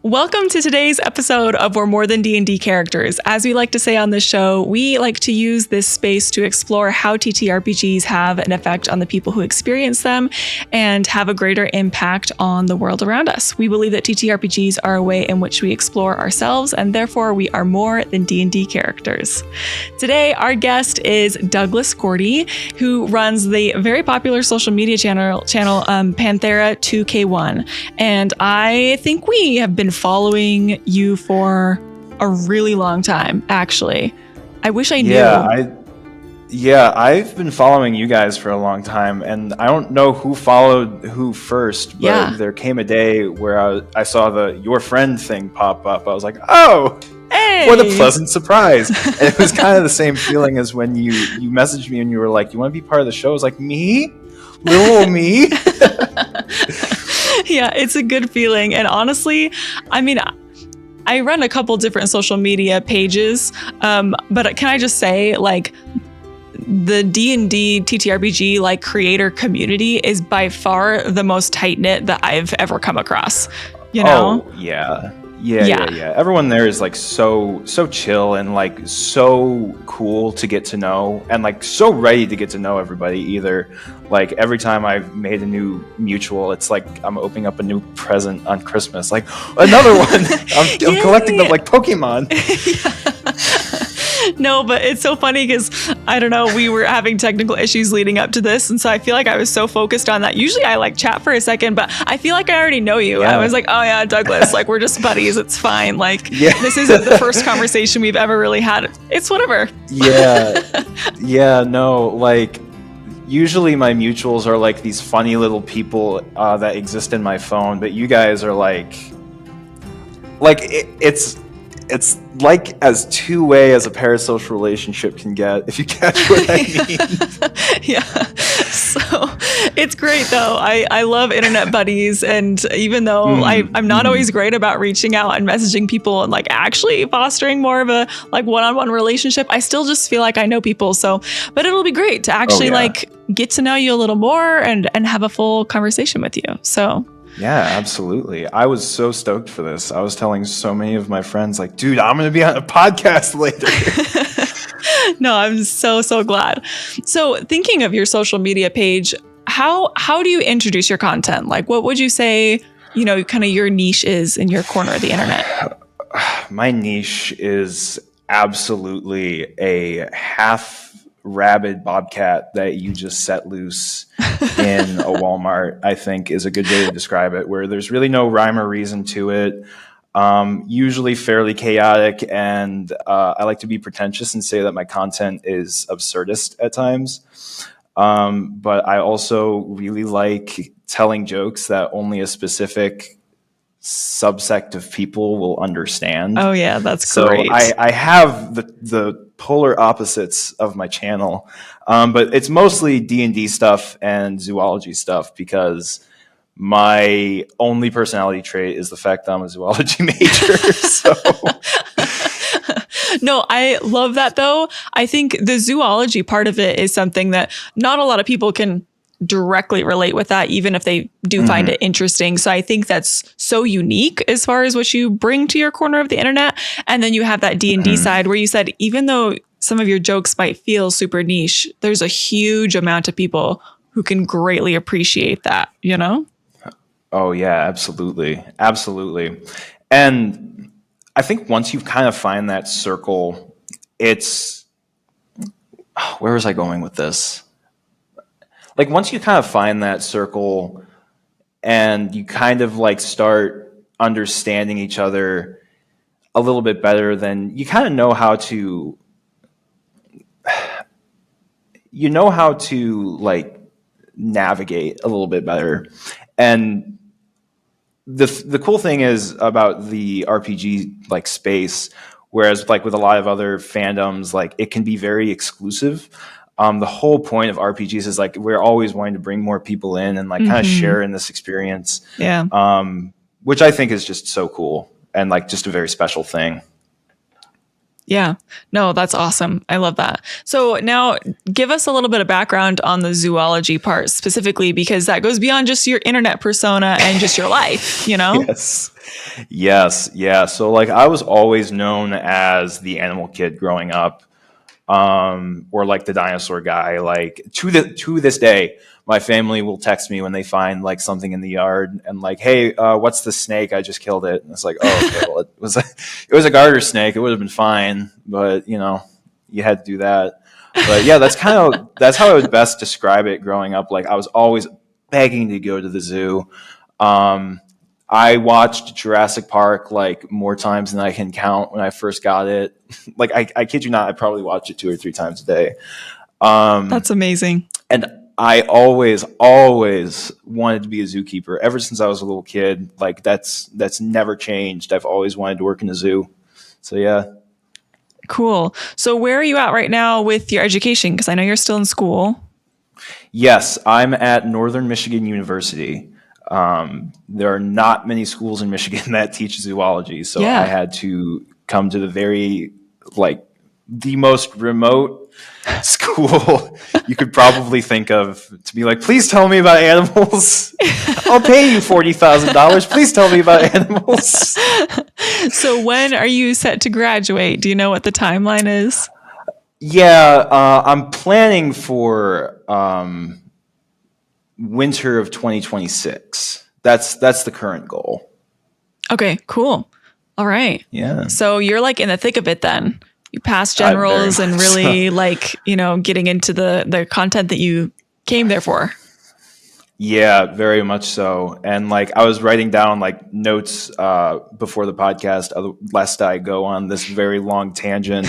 Welcome to today's episode of We're More Than D&D Characters. As we like to say on this show, we like to use this space to explore how TTRPGs have an effect on the people who experience them and have a greater impact on the world around us. We believe that TTRPGs are a way in which we explore ourselves, and therefore we are more than D&D characters. Today, our guest is Douglas Gourde, who runs the very popular social media channel Panthera2K1. And I think we have been following you for a really long time, actually. I wish I knew. I've been following you guys for a long time, and I don't know who followed who first, but there came a day where I saw your friend thing pop up. I was like, oh, hey, what a pleasant surprise. And it was kind of the same feeling as when you messaged me and you were like, you want to be part of the show? I was like, me? Little old me? Yeah, it's a good feeling. And honestly, I mean, I run a couple different social media pages, but can I just say, like, the D&D TTRPG like creator community is by far the most tight-knit that I've ever come across, you know? Oh, yeah. Everyone there is like so chill and like so cool to get to know, and like so ready to get to know everybody either. Like every time I've made a new mutual, it's like I'm opening up a new present on Christmas. Like another one. I'm collecting them like Pokemon. No, but it's so funny because, I don't know, we were having technical issues leading up to this. And so I feel like I was so focused on that. Usually I like chat for a second, but I feel like I already know you. Yeah. I was like, oh yeah, Douglas, like we're just buddies. It's fine. Like this isn't the first conversation we've ever really had. It's whatever. No, like usually my mutuals are like these funny little people that exist in my phone, but you guys are it's like as two-way as a parasocial relationship can get, if you catch what I mean. Yeah. So it's great though. I love internet buddies, and even though I'm not always great about reaching out and messaging people and like actually fostering more of a like one-on-one relationship, I still just feel like I know people. So, but it'll be great to actually like get to know you a little more and have a full conversation with you. So yeah, absolutely. I was so stoked for this. I was telling so many of my friends, like, dude, I'm going to be on a podcast later. No, I'm so glad. So thinking of your social media page, how do you introduce your content? Like, what would you say, you know, kind of your niche is in your corner of the internet? My niche is absolutely a half rabid bobcat that you just set loose in a Walmart, I think is a good way to describe it, where there's really no rhyme or reason to it. Usually fairly chaotic, and I like to be pretentious and say that my content is absurdist at times. But I also really like telling jokes that only a specific subsect of people will understand. Oh yeah, that's great. So I have the polar opposites of my channel, but it's mostly D&D stuff and zoology stuff because my only personality trait is the fact that I'm a zoology major. So. No, I love that though. I think the zoology part of it is something that not a lot of people can directly relate with, that even if they do find it interesting. So I think that's so unique as far as what you bring to your corner of the internet. And then you have that D&D side where you said, even though some of your jokes might feel super niche, there's a huge amount of people who can greatly appreciate that, you know? Oh yeah, absolutely. And I think once you kind of find that circle, it's, where was I going with this? Like once you kind of find that circle and you kind of like start understanding each other a little bit better, then you kind of know how to like navigate a little bit better. And the cool thing is about the RPG like space, whereas like with a lot of other fandoms, like it can be very exclusive. The whole point of RPGs is like we're always wanting to bring more people in and like kind of share in this experience. Yeah. Which I think is just so cool and like just a very special thing. Yeah. No, that's awesome. I love that. So now give us a little bit of background on the zoology part specifically, because that goes beyond just your internet persona and just your life, you know? Yes. Yes. Yeah. So like I was always known as the animal kid growing up, or like the dinosaur guy. Like to this day, my family will text me when they find like something in the yard and like, hey, what's the snake? I just killed it. And it's like, oh, okay, well, it was a garter snake. It would have been fine, but you know, you had to do that. But yeah, that's how I would best describe it growing up. Like I was always begging to go to the zoo. Um, I watched Jurassic Park like more times than I can count when I first got it. Like I kid you not, I probably watched it 2 or 3 times a day. That's amazing. And I always wanted to be a zookeeper ever since I was a little kid. Like that's never changed. I've always wanted to work in a zoo. So yeah. Cool. So where are you at right now with your education? Because I know you're still in school. Yes, I'm at Northern Michigan University. There are not many schools in Michigan that teach zoology, so Yeah. I had to come to the most remote school you could probably think of to be like, please tell me about animals. I'll pay you $40,000. Please tell me about animals. So when are you set to graduate? Do you know what the timeline is? Yeah, I'm planning for winter of 2026. That's the current goal. Okay, cool. All right. Yeah. So you're like in the thick of it then. You passed Very generals and much really so. like, getting into the content that you came there for. Yeah, very much so. And like I was writing down like notes before the podcast, lest I go on this very long tangent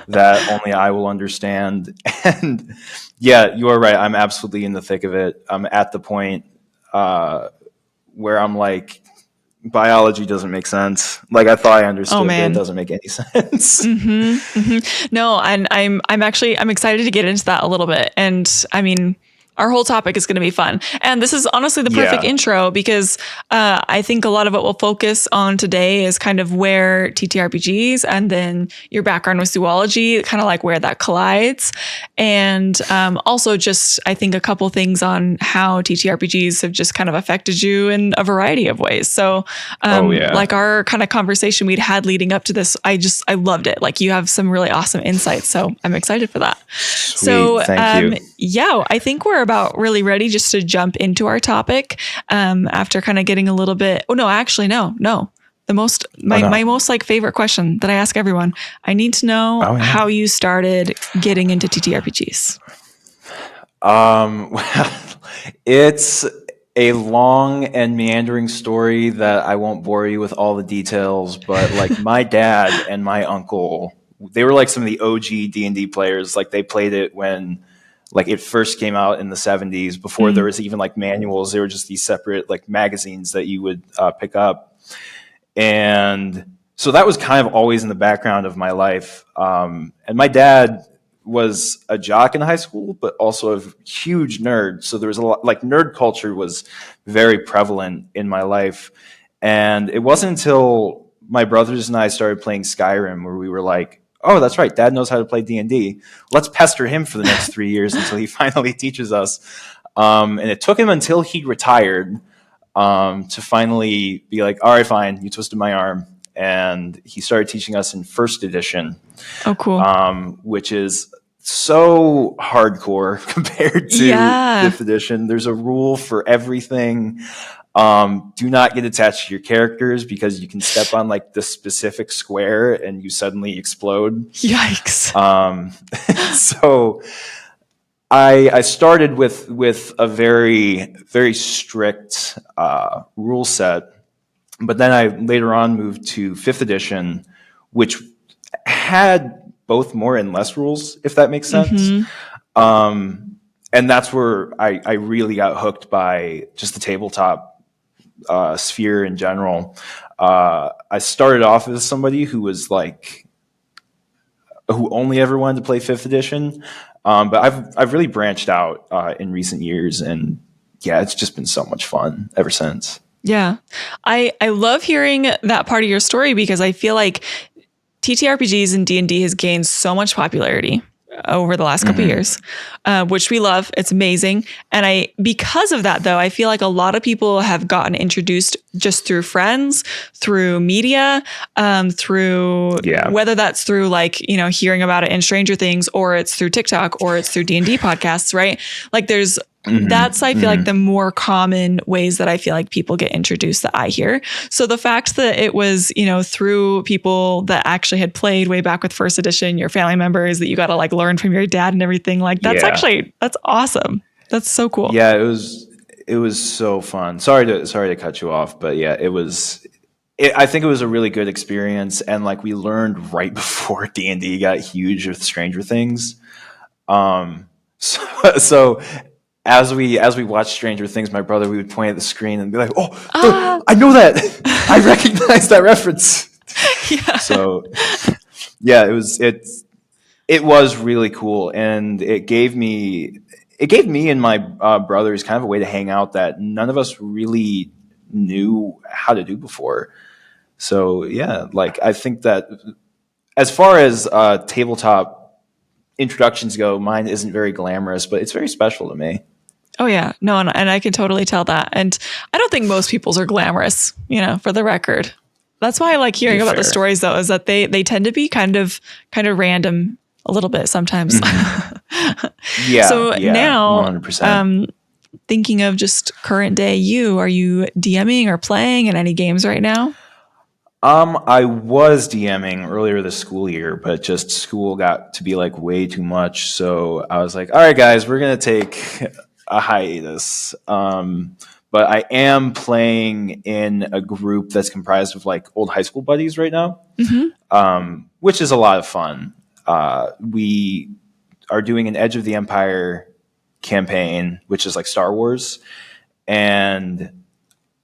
that only I will understand. And yeah, you are right. I'm absolutely in the thick of it. I'm at the point where I'm like, biology doesn't make sense. Like I thought I Oh understood, but it man. doesn't make any sense. No, and I'm excited to get into that a little bit. And I mean, our whole topic is going to be fun. And this is honestly the perfect Yeah. intro because I think a lot of what we'll focus on today is kind of where TTRPGs and then your background with zoology, kind of like where that collides. And also just, I think, a couple things on how TTRPGs have just kind of affected you in a variety of ways. So Oh yeah. like our kind of conversation we'd had leading up to this, I loved it. Like you have some really awesome insights. So I'm excited for that. Sweet. So Thank you. yeah, I think we're about really ready just to jump into our topic after kind of getting a little bit. Oh no, actually no. My most like favorite question that I ask everyone. I need to know how you started getting into TTRPGs. Well, it's a long and meandering story that I won't bore you with all the details, but like my dad and my uncle, they were like some of the OG D&D players. Like they played it when like it first came out in the 70s before there was even like manuals. They were just these separate like magazines that you would pick up. And so that was kind of always in the background of my life. And my dad was a jock in high school, but also a huge nerd. So there was a lot, like nerd culture was very prevalent in my life. And it wasn't until my brothers and I started playing Skyrim where we were like, oh, that's right, Dad knows how to play D&D. Let's pester him for the next 3 years until he finally teaches us. And it took him until he retired to finally be like, all right, fine, you twisted my arm. And he started teaching us in first edition. Oh, cool. Which is so hardcore compared to fifth edition. There's a rule for everything. Do not get attached to your characters because you can step on like the specific square and you suddenly explode. Yikes. So I started with a very, very strict rule set, but then I later on moved to fifth edition, which had both more and less rules, if that makes sense. And that's where I really got hooked by just the tabletop sphere in general. I started off as somebody who was like, who only ever wanted to play fifth edition. But I've really branched out in recent years, and yeah, it's just been so much fun ever since. Yeah. I love hearing that part of your story because I feel like TTRPGs and D&D has gained so much popularity over the last couple of years, which we love. It's amazing. And because of that, though, I feel like a lot of people have gotten introduced just through friends, through media, through whether that's through like, hearing about it in Stranger Things, or it's through TikTok, or it's through D&D podcasts, right? Like there's that's, I feel like, the more common ways that I feel like people get introduced that I hear. So the fact that it was, through people that actually had played way back with first edition, your family members that you got to like learn from your dad and everything, like that's awesome. That's so cool. Yeah, it was so fun. Sorry to cut you off, but yeah, I think it was a really good experience, and like we learned right before D&D got huge with Stranger Things. So as we watched Stranger Things, my brother, we would point at the screen and be like, "Oh, I know that! I recognize that reference." Yeah. So, yeah, it was really cool, and it gave me and my brothers kind of a way to hang out that none of us really knew how to do before. So yeah, like I think that as far as tabletop introductions go, mine isn't very glamorous, but it's very special to me. Oh yeah, no, and I can totally tell that. And I don't think most people's are glamorous, for the record. That's why I like hearing about the stories, though, is that they tend to be kind of random a little bit sometimes. Yeah. So now, 100%. Thinking of just current day, are you DMing or playing in any games right now? I was DMing earlier this school year, but just school got to be like way too much. So I was like, all right, guys, we're going to take a hiatus. But I am playing in a group that's comprised of like old high school buddies right now, which is a lot of fun. We are doing an Edge of the Empire campaign, which is like Star Wars. And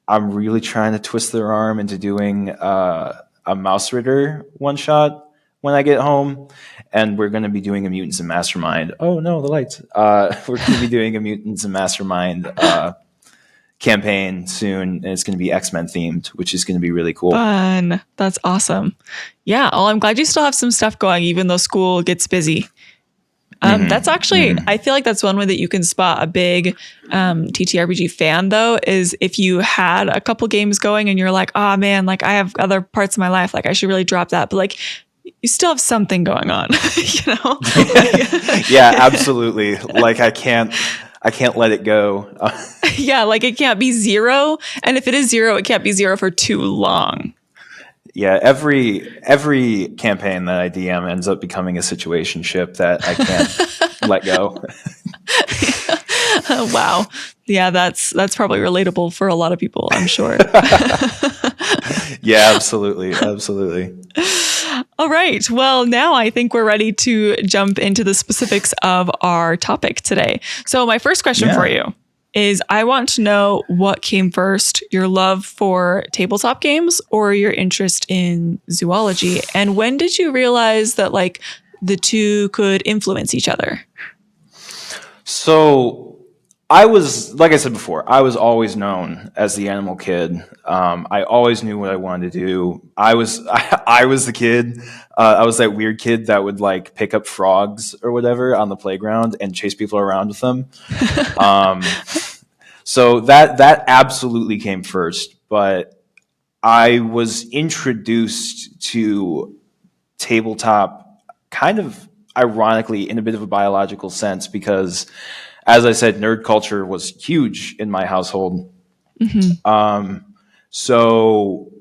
I'm really trying to twist their arm into doing a Mouse Ritter one shot when I get home. And we're going to be doing a Mutants and Mastermind. Oh no, the lights. We're going to be doing a Mutants and Mastermind campaign soon. And it's going to be X-Men themed, which is going to be really cool. Fun. That's awesome. Yeah. Well, I'm glad you still have some stuff going, even though school gets busy. That's actually, I feel like that's one way that you can spot a big TTRPG fan, though, is if you had a couple games going and you're like, oh man, like I have other parts of my life, like I should really drop that. But like you still have something going on, Yeah, absolutely. Like I can't let it go. Yeah, like it can't be zero. And if it is zero, it can't be zero for too long. Yeah, every campaign that I DM ends up becoming a situationship that I can't let go. Wow. Yeah, that's probably relatable for a lot of people, I'm sure. Yeah, absolutely. All right. Well, now I think we're ready to jump into the specifics of our topic today. So my first question for you is, I want to know what came first, your love for tabletop games or your interest in zoology? And when did you realize that like the two could influence each other? So I was, like I said before, I was always known as the animal kid. I always knew what I wanted to do. I was the kid. I was that weird kid that would like pick up frogs or whatever on the playground and chase people around with them. So that absolutely came first. But I was introduced to tabletop kind of ironically in a bit of a biological sense because, as I said, nerd culture was huge in my household. So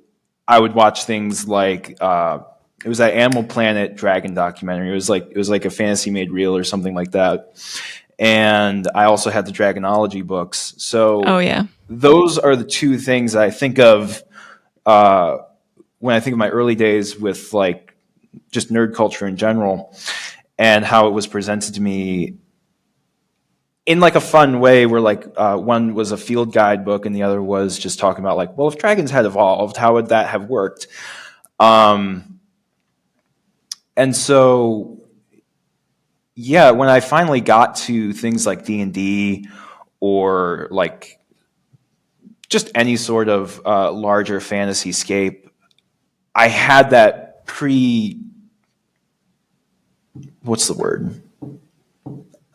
I would watch things like it was that Animal Planet Dragon documentary. It was like a fantasy made real or something like that. And I also had the Dragonology books. So those are the two things I think of when I think of my early days with like just nerd culture in general and how it was presented to me in like a fun way where like one was a field guide book and the other was just talking about like, well, if dragons had evolved, how would that have worked? And so, yeah, when I finally got to things like D&D or like just any sort of larger fantasy scape, I had that what's the word?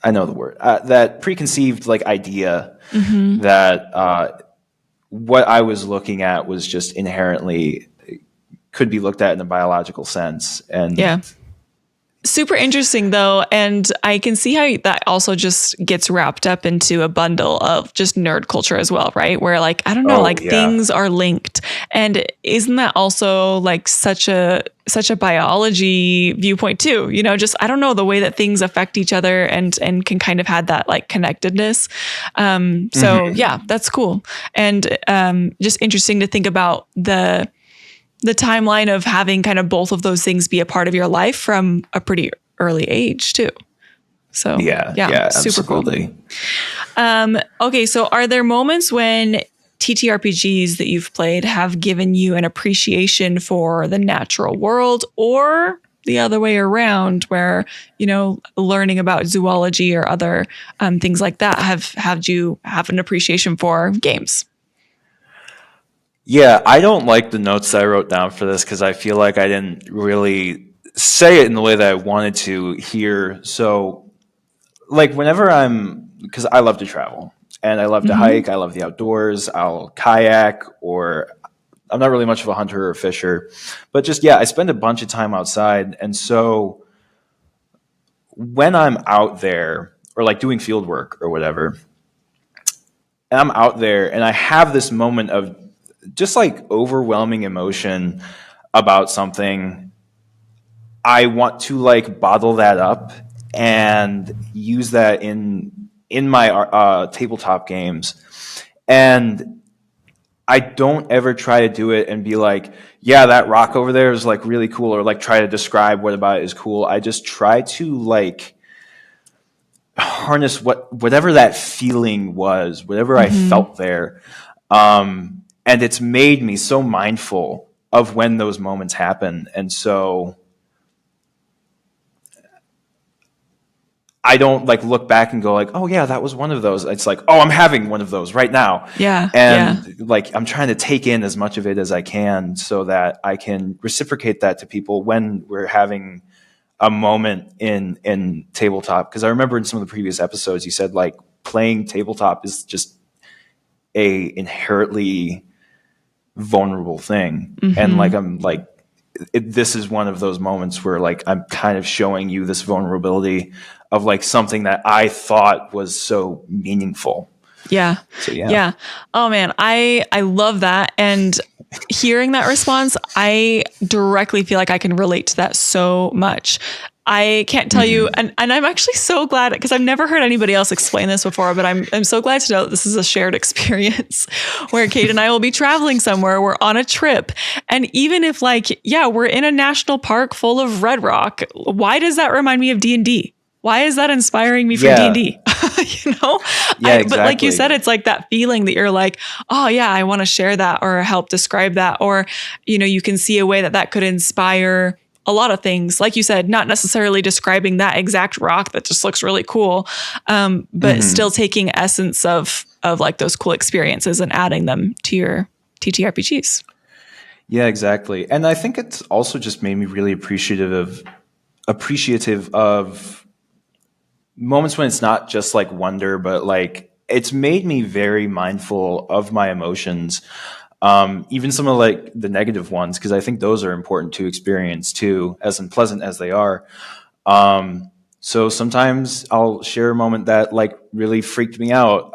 I know the word. That preconceived like idea that what I was looking at was just inherently could be looked at in a biological sense. And Yeah. Super interesting though. And I can see how that also just gets wrapped up into a bundle of just nerd culture as well, right? Where like, I don't know, like things are linked. And isn't that also like such a biology viewpoint too? You know, just, I don't know, the way that things affect each other and can kind of had that like connectedness. So yeah, that's cool. And just interesting to think about the timeline of having kind of both of those things be a part of your life from a pretty early age too. So yeah, super absolutely. Cool. Okay. So are there moments when TTRPGs that you've played have given you an appreciation for the natural world, or the other way around where, you know, learning about zoology or other things like that have had you have an appreciation for games? Yeah, I don't like the notes I wrote down for this because I feel like I didn't really say it in the way that I wanted to here. So, like, because I love to travel and I love to hike, I love the outdoors, I'll kayak, or I'm not really much of a hunter or a fisher, but just, I spend a bunch of time outside. And so, when I'm out there or like doing field work or whatever, and I'm out there and I have this moment of just like overwhelming emotion about something, I want to like bottle that up and use that in my tabletop games. And I don't ever try to do it and be like, yeah, that rock over there is like really cool, or like try to describe what about it is cool. I just try to like harness whatever that feeling was, whatever I felt there. And it's made me so mindful of when those moments happen. And so I don't like look back and go like, oh yeah, that was one of those. It's like, oh, I'm having one of those right now. Yeah. And like, I'm trying to take in as much of it as I can so that I can reciprocate that to people when we're having a moment in tabletop. Because I remember in some of the previous episodes, you said like playing tabletop is just a inherently vulnerable thing. And like, I'm like, this is one of those moments where like I'm kind of showing you this vulnerability of like something that I thought was so meaningful. Yeah. So yeah. Oh man, I love that. And hearing that response, I directly feel like I can relate to that so much. I can't tell you, and I'm actually so glad because I've never heard anybody else explain this before, but I'm so glad to know that this is a shared experience where Kate and I will be traveling somewhere, we're on a trip. And even if like, we're in a national park full of red rock, why does that remind me of D&D? Why is that inspiring me for D&D? You know? Exactly. But like you said, it's like that feeling that you're like, oh yeah, I want to share that or help describe that. Or, you know, you can see a way that could inspire a lot of things. Like you said, not necessarily describing that exact rock that just looks really cool, but still taking essence of like those cool experiences and adding them to your TTRPGs. Yeah, exactly. And I think it's also just made me really appreciative of moments when it's not just like wonder, but like it's made me very mindful of my emotions. Even some of like the negative ones, because I think those are important to experience too, as unpleasant as they are. So sometimes I'll share a moment that like really freaked me out.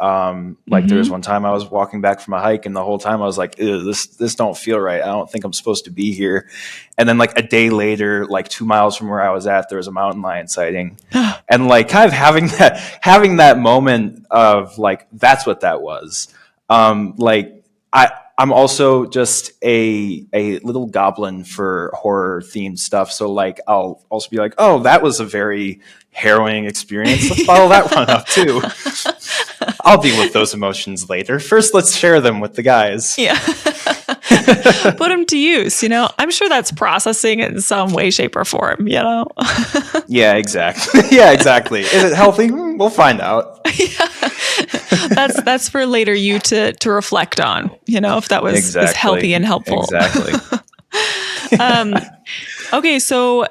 Like there was one time I was walking back from a hike, and the whole time I was like, this don't feel right. I don't think I'm supposed to be here. And then like a day later, like 2 miles from where I was at, there was a mountain lion sighting. And like kind of having that moment of like, that's what that was. Like I'm also just a little goblin for horror themed stuff. So like I'll also be like, oh, that was a very harrowing experience. Let's follow that one up too. I'll deal with those emotions later. First, let's share them with the guys. Yeah. Put them to use, you know. I'm sure that's processing in some way, shape, or form, you know. Yeah, exactly. Yeah, exactly. Is it healthy? We'll find out. That's for later you to reflect on, you know, if that was healthy and helpful. Exactly. Okay, so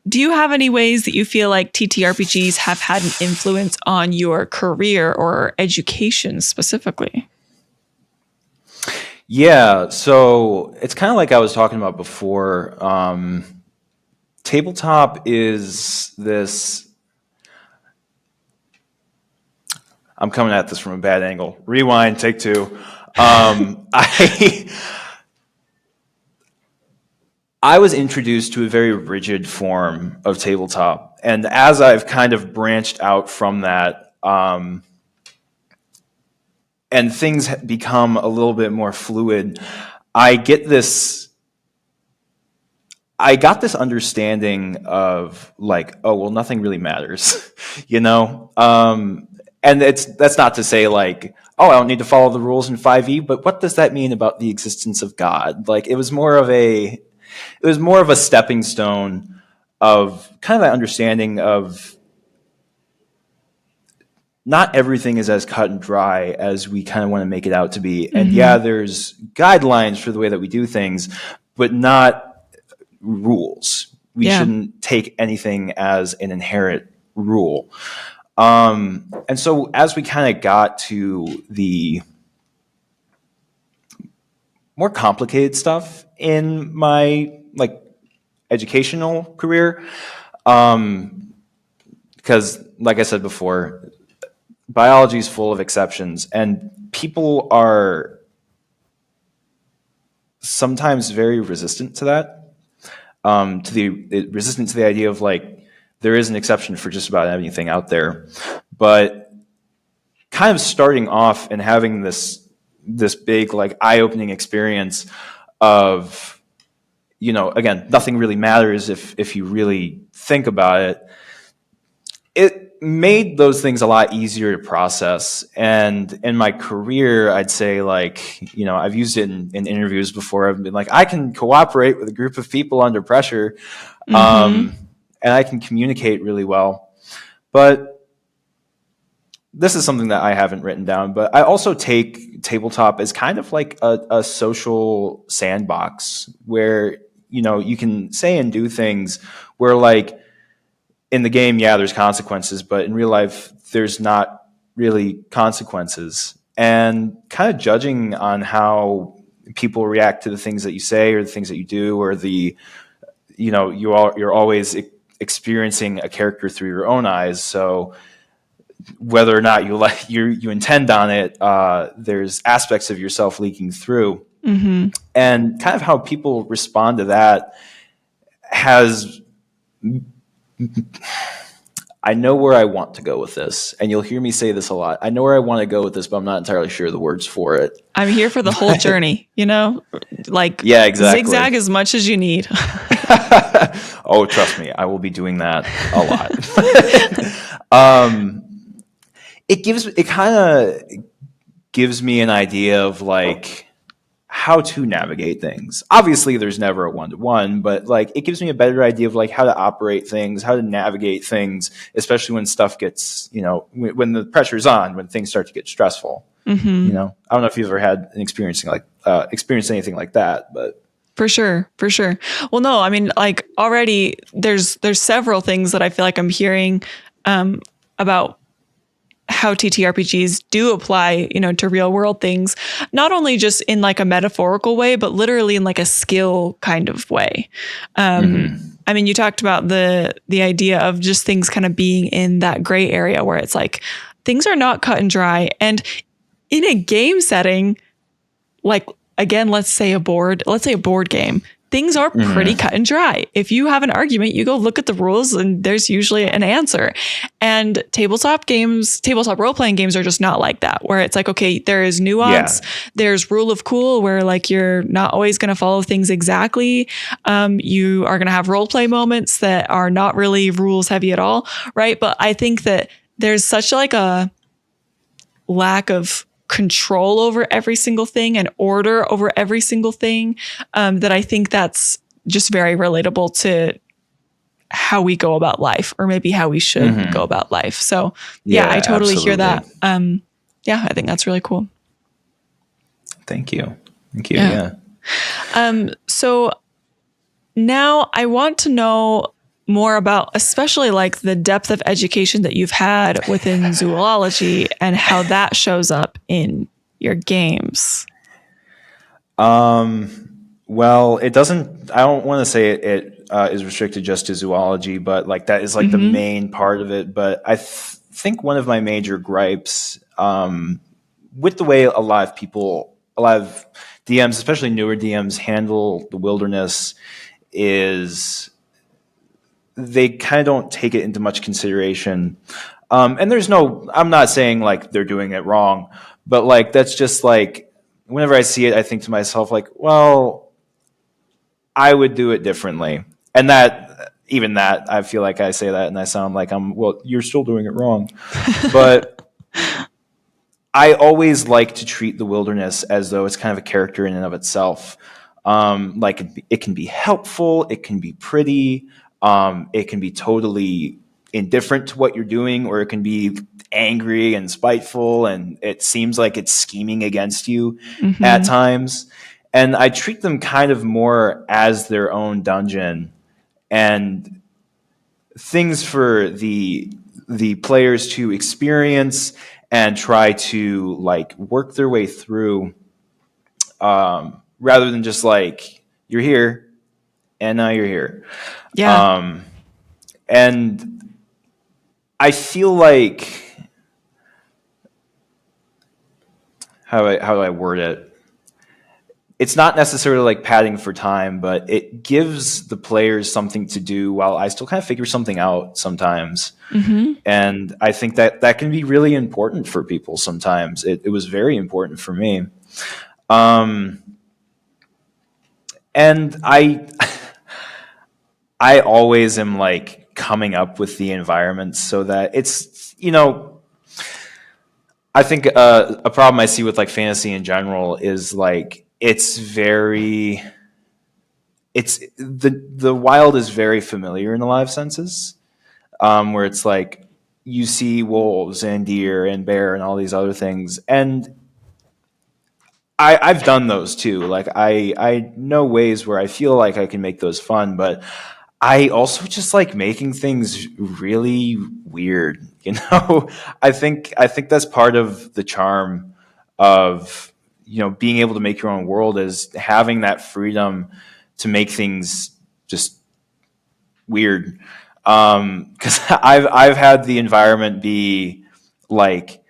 do you have any ways that you feel like TTRPGs have had an influence on your career or education specifically? Yeah, so it's kind of like I was talking about before. Tabletop is this. I'm coming at this from a bad angle. Rewind, take two. I I was introduced to a very rigid form of tabletop, and as I've kind of branched out from that, and things become a little bit more fluid, I get this. I got this understanding of like, oh well, nothing really matters, you know. And that's not to say like, oh, I don't need to follow the rules in 5e, but what does that mean about the existence of God? Like, it was more of a stepping stone of kind of that understanding of not everything is as cut and dry as we kind of want to make it out to be. And yeah, there's guidelines for the way that we do things, but not rules. We shouldn't take anything as an inherent rule. And so as we kind of got to the more complicated stuff in my like educational career, because like I said before, biology is full of exceptions, and people are sometimes very resistant to that. Resistant to the idea of like there is an exception for just about anything out there, but kind of starting off and having this big like eye-opening experience of, you know, again, nothing really matters if you really think about it. It made those things a lot easier to process. And in my career, I'd say like, you know, I've used it in interviews before. I've been like, I can cooperate with a group of people under pressure, and I can communicate really well. But this is something that I haven't written down, but I also take tabletop as kind of like a social sandbox where, you know, you can say and do things where like, in the game, yeah, there's consequences, but in real life, there's not really consequences. And kind of judging on how people react to the things that you say or the things that you do, or you're always experiencing a character through your own eyes. So whether or not you intend on it, there's aspects of yourself leaking through, and kind of how people respond to that has. I know where I want to go with this, and you'll hear me say this a lot. I know where I want to go with this, but I'm not entirely sure the words for it. I'm here for the whole journey, you know? Like, yeah, exactly. Zigzag as much as you need. Oh, trust me, I will be doing that a lot. It kind of gives me an idea of like how to navigate things. Obviously, there's never a one-to-one, but like it gives me a better idea of like how to operate things, how to navigate things, especially when stuff gets, you know, when the pressure's on, when things start to get stressful. You know, I don't know if you've ever had an experienced anything like that, but For sure. Well, no, I mean, like already there's several things that I feel like I'm hearing about how TTRPGs do apply, you know, to real world things, not only just in like a metaphorical way, but literally in like a skill kind of way. I mean, you talked about the idea of just things kind of being in that gray area where it's like things are not cut and dry. And in a game setting, like again, let's say a board game. Things are pretty cut and dry. If you have an argument, you go look at the rules and there's usually an answer. And tabletop role-playing games are just not like that, where it's like, okay, there is nuance. Yeah. There's rule of cool where like you're not always going to follow things exactly. You are going to have role-play moments that are not really rules heavy at all, right? But I think that there's such like a lack of control over every single thing and order over every single thing, that I think that's just very relatable to how we go about life, or maybe how we should go about life. So yeah, I totally hear that. Yeah, I think that's really cool. Thank you. Yeah. So Now I want to know more about, especially like the depth of education that you've had within zoology and how that shows up in your games. Well, it doesn't. I don't want to say it is restricted just to zoology, but like that is like the main part of it. But I think one of my major gripes with the way a lot of people, a lot of DMs, especially newer DMs, handle the wilderness is they kind of don't take it into much consideration. And there's no, I'm not saying like they're doing it wrong, but like that's just like whenever I see it, I think to myself, like, well, I would do it differently. And that, even that, I feel like I say that and I sound like well, you're still doing it wrong. But I always like to treat the wilderness as though it's kind of a character in and of itself. Like it can be helpful, it can be pretty, it can be totally indifferent to what you're doing, or it can be angry and spiteful, and it seems like it's scheming against you at times. And I treat them kind of more as their own dungeon and things for the players to experience and try to like work their way through, rather than just like you're here and now you're here. Yeah. And I feel like how do I word it? It's not necessarily like padding for time, but it gives the players something to do while I still kind of figure something out sometimes. And I think that can be really important for people sometimes. It was very important for me. And I always am like coming up with the environment so that it's, I think a problem I see with like fantasy in general is like the wild is very familiar in a lot of senses, where it's like you see wolves and deer and bear and all these other things, and I've done those too. Like I know ways where I feel like I can make those fun, but I also just like making things really weird. I think that's part of the charm of being able to make your own world, is having that freedom to make things just weird. Because I've had the environment be like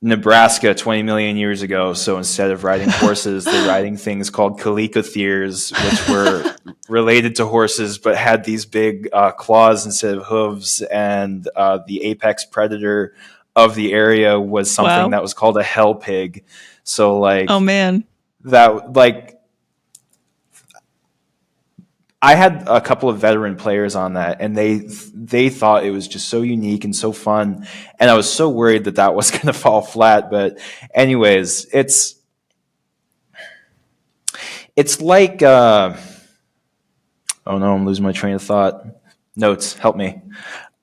Nebraska 20 million years ago. So instead of riding horses, they're riding things called calicotheres, which were related to horses but had these big claws instead of hooves. And the apex predator of the area was something that was called a hell pig. So like, oh man, that like. I had a couple of veteran players on that, and they thought it was just so unique and so fun, and I was so worried that was going to fall flat. But anyways, it's like oh no, I'm losing my train of thought. Notes, help me.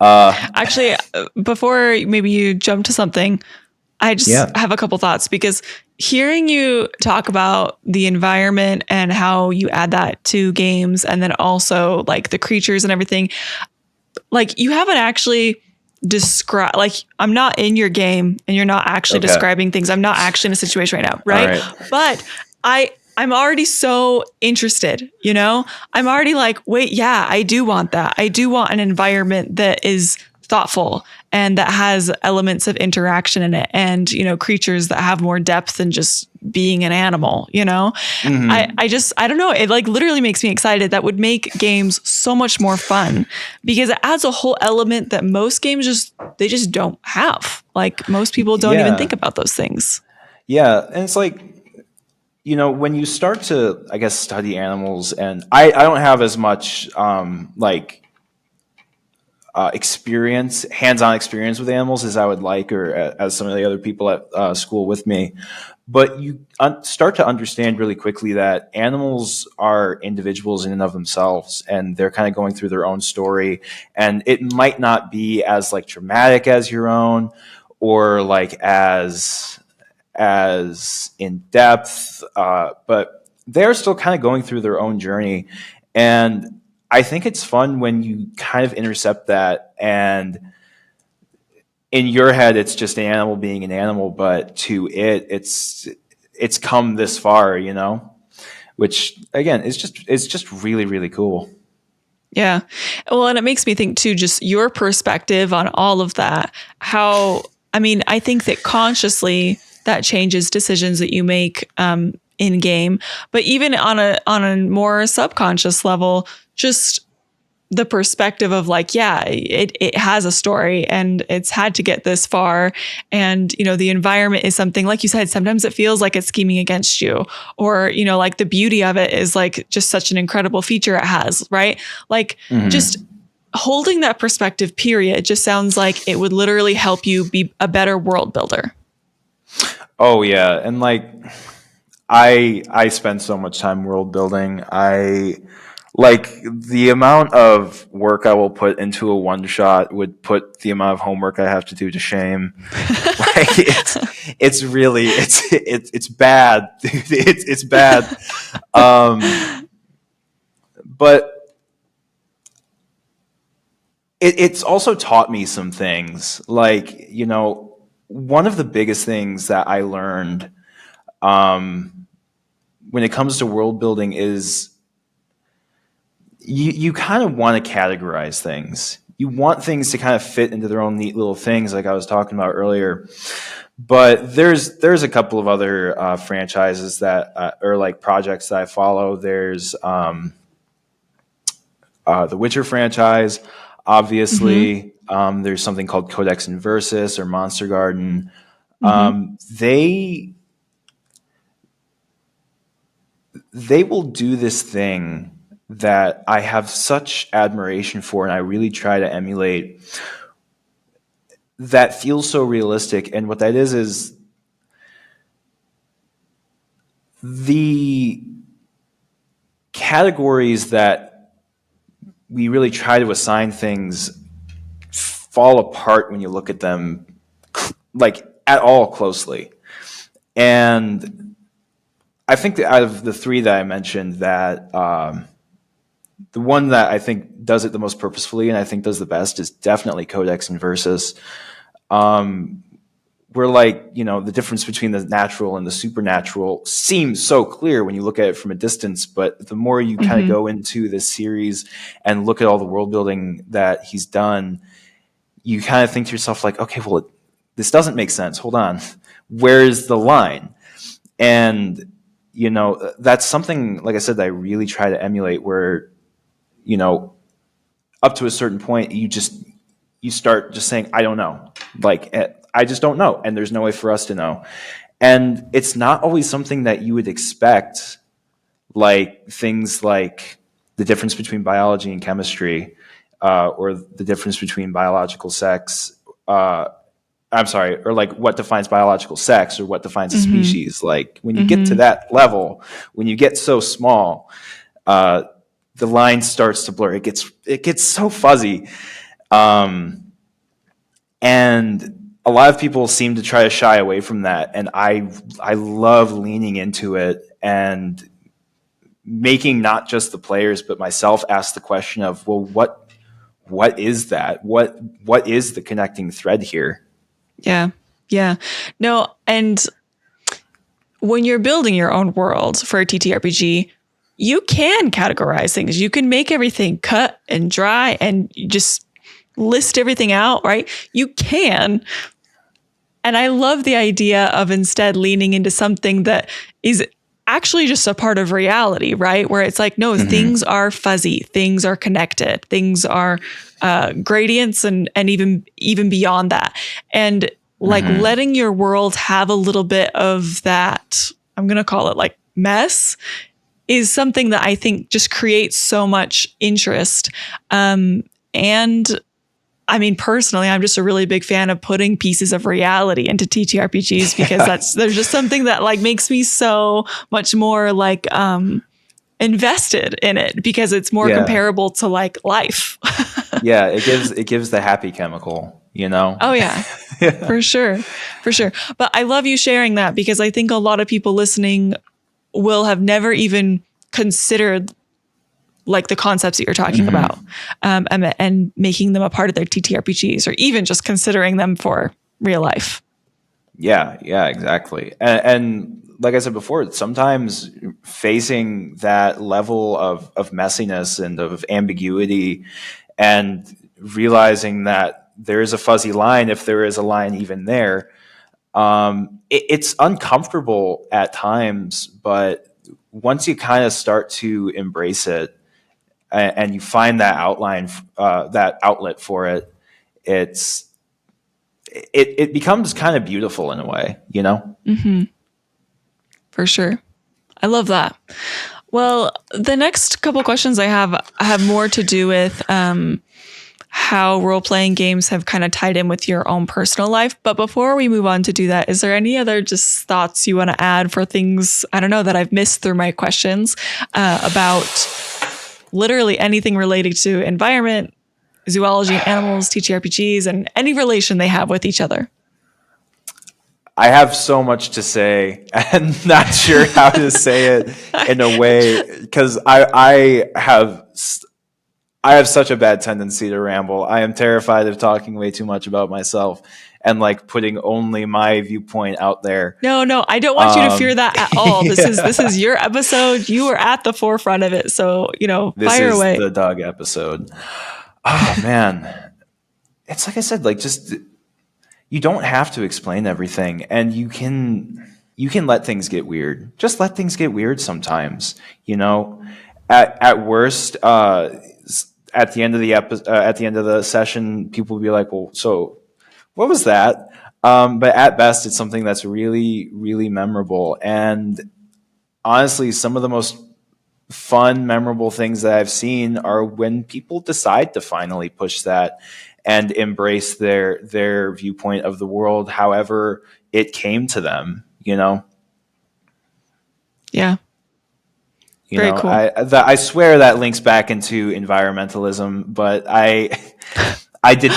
Actually, before maybe you jump to something, I just have a couple thoughts, because hearing you talk about the environment and how you add that to games, and then also like the creatures and everything, like you haven't actually described, like I'm not in your game and you're not actually describing things. I'm not actually in a situation right now. Right. But I'm already so interested, I'm already like, wait, yeah, I do want that. I do want an environment that is thoughtful and that has elements of interaction in it, and creatures that have more depth than just being an animal. I don't know, it like literally makes me excited. That would make games so much more fun, because it adds a whole element that most games just don't have. Like most people don't even think about those things. Yeah, and it's like, when you start to, I guess, study animals, and I don't have as much hands-on experience with animals as I would like, or as some of the other people at school with me. But you start to understand really quickly that animals are individuals in and of themselves, and they're kind of going through their own story. And it might not be as like dramatic as your own, or like as in depth, but they're still kind of going through their own journey. And I think it's fun when you kind of intercept that, and in your head it's just an animal being an animal, but to it it's come this far, you know, which again is just it's just really, really cool. Yeah. Well, and it makes me think too, just your perspective on all of that. How, I mean, I think that consciously that changes decisions that you make in game, but even on a more subconscious level, just the perspective of like, yeah, it has a story and it's had to get this far. And, you know, the environment is something, like you said, sometimes it feels like it's scheming against you, or, you know, like the beauty of it is like just such an incredible feature it has, right? Like just holding that perspective, period, just sounds like it would literally help you be a better world builder. Oh yeah. And like, I spend so much time world building. I like the amount of work I will put into a one shot would put the amount of homework I have to do to shame. Like it's really it's bad. It's bad. But it's also taught me some things. Like, you know, one of the biggest things that I learned when it comes to world building is you kind of want to categorize things. You want things to kind of fit into their own neat little things, like I was talking about earlier. But there's a couple of other franchises that or like projects that I follow. There's the Witcher franchise, obviously. There's something called Codex Inversus or Monster Garden. They will do this thing that I have such admiration for, and I really try to emulate, that feels so realistic. And what that is the categories that we really try to assign things fall apart when you look at them like at all closely. And I think that out of the three that I mentioned, that the one that I think does it the most purposefully and I think does the best is definitely Codex Inversus. Where, like, you know, the difference between the natural and the supernatural seems so clear when you look at it from a distance, but the more you kind of go into this series and look at all the world building that he's done, you kind of think to yourself like, okay, well, this doesn't make sense. Hold on. Where's the line? And, you know, that's something, like I said, that I really try to emulate, where, you know, up to a certain point, you start just saying, I don't know. Like, I just don't know. And there's no way for us to know. And it's not always something that you would expect, like things like the difference between biology and chemistry, or the difference between biological sex. I'm sorry, or like what defines biological sex or what defines a species. Like when you get to that level, when you get so small, the line starts to blur. It gets so fuzzy. And a lot of people seem to try to shy away from that. And I love leaning into it and making not just the players, but myself ask the question of, well, what is that? What is the connecting thread here? Yeah. Yeah. No. And when you're building your own world for a TTRPG, you can categorize things. You can make everything cut and dry and just list everything out, right? You can. And I love the idea of instead leaning into something that is actually just a part of reality, right? Where it's like, no, things are fuzzy, things are connected, things are gradients and even beyond that. And like letting your world have a little bit of that, I'm going to call it like mess, is something that I think just creates so much interest. And I mean, personally, I'm just a really big fan of putting pieces of reality into TTRPGs, because there's just something that like makes me so much more like invested in it, because it's more comparable to like life. Yeah, it gives the happy chemical, you know? Oh yeah, for sure. For sure. But I love you sharing that, because I think a lot of people listening will have never even considered like the concepts that you're talking about, and making them a part of their TTRPGs, or even just considering them for real life. Yeah, exactly. And like I said before, sometimes facing that level of messiness and of ambiguity, and realizing that there is a fuzzy line, if there is a line even there, it's uncomfortable at times, but once you kind of start to embrace it, and you find that outline, that outlet for it, it becomes kind of beautiful in a way, you know? For sure. I love that. Well, the next couple questions I have more to do with how role-playing games have kind of tied in with your own personal life. But before we move on to do that, is there any other just thoughts you want to add for things, I don't know, that I've missed through my questions about literally anything related to environment, zoology, animals, TTRPGs, and any relation they have with each other? I have so much to say and not sure how to say it in a way, because I have such a bad tendency to ramble. I am terrified of talking way too much about myself and like putting only my viewpoint out there. No, I don't want you to fear that at all. Yeah. This is your episode. You are at the forefront of it. So, fire away. This is the Doug episode. Oh man. It's like I said, like, just, you don't have to explain everything, and you can let things get weird. Just let things get weird sometimes, At worst, at the end of the at the end of the session, people will be like, "Well, so what was that?" But at best, it's something that's really, really memorable. And honestly, some of the most fun, memorable things that I've seen are when people decide to finally push that and embrace their viewpoint of the world, however it came to them. Yeah. Very cool. I swear that links back into environmentalism, but I did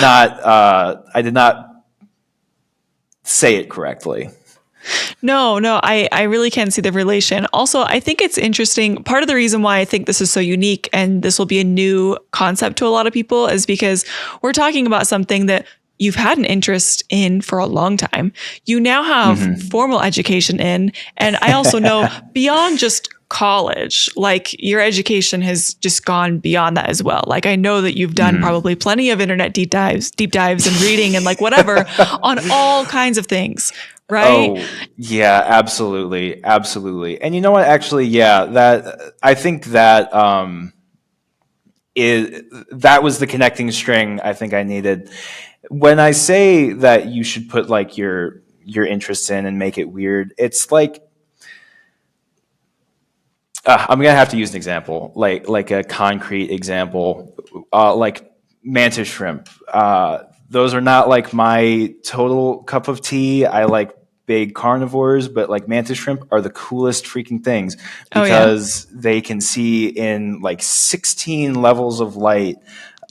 not say it correctly. No, I really can't see the relation. Also, I think it's interesting. Part of the reason why I think this is so unique and this will be a new concept to a lot of people is because we're talking about something that you've had an interest in for a long time. You now have formal education in, and I also know beyond just college, like your education has just gone beyond that as well. Like I know that you've done probably plenty of internet deep dives and reading and like whatever on all kinds of things. Right? Oh, yeah, absolutely. Absolutely. And you know what? Actually, yeah, I think that that was the connecting string I think I needed. When I say that you should put like your interest in and make it weird, it's like, I'm gonna have to use an example, like a concrete example, like mantis shrimp. Those are not like my total cup of tea. I like big carnivores, but like mantis shrimp are the coolest freaking things because they can see in like 16 levels of light.